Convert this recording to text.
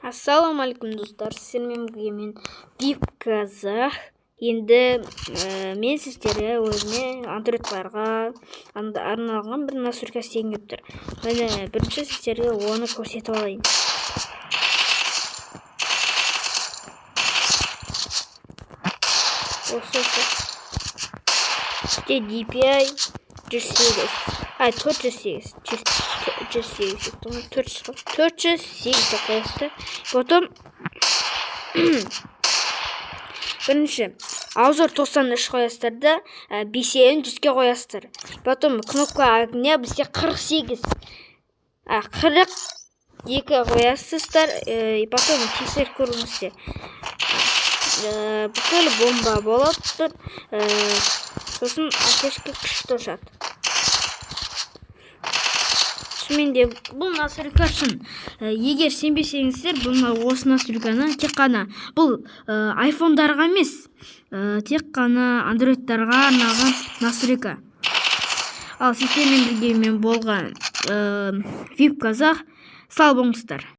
Ассалаумалейкум достар, сіздермен бірге мен VIP Казах. Енді мен сіздерге өзіме андроидтарға арналған бір настройка істегім келіп тұр. Міне бірінші сіздерге оны көрсетіп алайын. Осы DPI 408 қоясыздар. Потом бірінші аузор 93 қоясыздар да бесеуін 100-ге қоясыздар. Потом кнопка огня бізде 42 қоясыздар. Потом тексеріп көріңіздер. Бүкіл бомба болып тұр. Сосын аптечка күшті ұшады. Шынымен бұл настройка шын. Егер сенбесеңіздер, осы настройканы тек қана бұл айфондарға емес, тек қана андроидтарға арналған настройка. Ал сіздермен бірге мен болған VIP Казах. Сау болыңыздар.